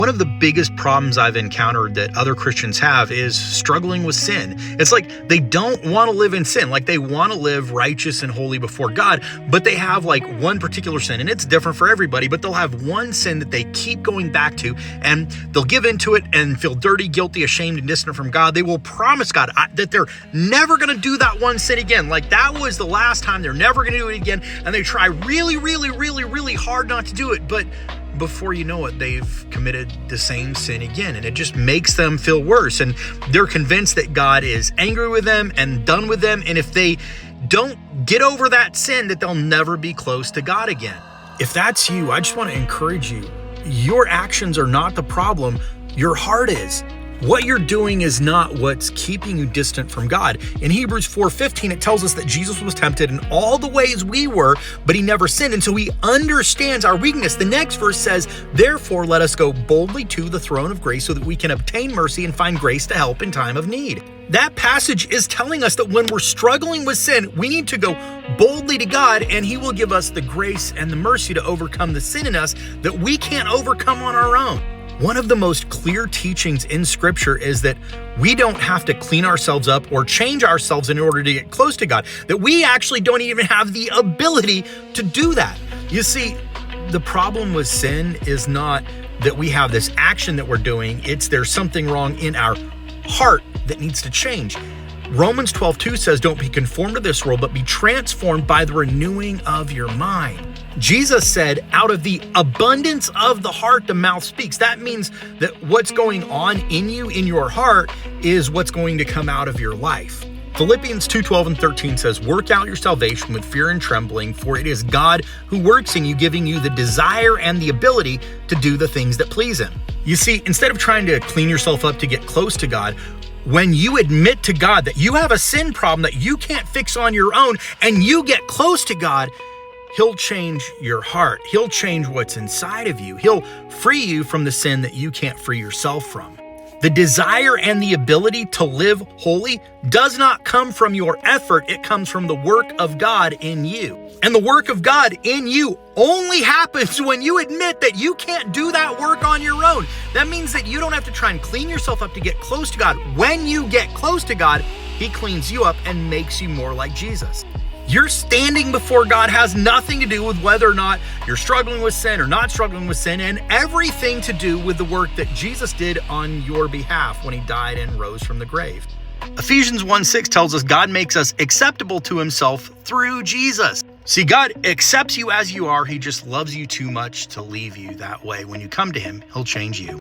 One of the biggest problems I've encountered that other Christians have is struggling with sin. It's like they don't want to live in sin. Like they want to live righteous and holy before God, but they have like one particular sin, and it's different for everybody, but they'll have one sin that they keep going back to, and they'll give into it and feel dirty, guilty, ashamed, and distant from God. They will promise God that they're never going to do that one sin again. Like that was the last time, they're never going to do it again. And they try really, really, really, really hard not to do it. But before you know it, they've committed the same sin again, and it just makes them feel worse. And they're convinced that God is angry with them and done with them, and if they don't get over that sin, that they'll never be close to God again. If that's you, I just want to encourage you. Your actions are not the problem. Your heart is. What you're doing is not what's keeping you distant from God. In Hebrews 4:15, it tells us that Jesus was tempted in all the ways we were, but he never sinned, and so he understands our weakness. The next verse says, "Therefore, let us go boldly to the throne of grace so that we can obtain mercy and find grace to help in time of need." That passage is telling us that when we're struggling with sin, we need to go boldly to God, and he will give us the grace and the mercy to overcome the sin in us that we can't overcome on our own. One of the most clear teachings in Scripture is that we don't have to clean ourselves up or change ourselves in order to get close to God, that we actually don't even have the ability to do that. You see, the problem with sin is not that we have this action that we're doing, it's there's something wrong in our heart that needs to change. Romans 12:2 says, "Don't be conformed to this world, but be transformed by the renewing of your mind." Jesus said, "Out of the abundance of the heart, the mouth speaks." That means that what's going on in you, in your heart, is what's going to come out of your life. Philippians 2:12 and 13 says, "Work out your salvation with fear and trembling, for it is God who works in you, giving you the desire and the ability to do the things that please him." You see, instead of trying to clean yourself up to get close to God, when you admit to God that you have a sin problem that you can't fix on your own, and you get close to God, he'll change your heart. He'll change what's inside of you. He'll free you from the sin that you can't free yourself from. The desire and the ability to live holy does not come from your effort. It comes from the work of God in you. And the work of God in you only happens when you admit that you can't do that work on your own. That means that you don't have to try and clean yourself up to get close to God. When you get close to God, he cleans you up and makes you more like Jesus. Your standing before God has nothing to do with whether or not you're struggling with sin or not struggling with sin, and everything to do with the work that Jesus did on your behalf when he died and rose from the grave. Ephesians 1:6 tells us God makes us acceptable to himself through Jesus. See, God accepts you as you are. He just loves you too much to leave you that way. When you come to him, he'll change you.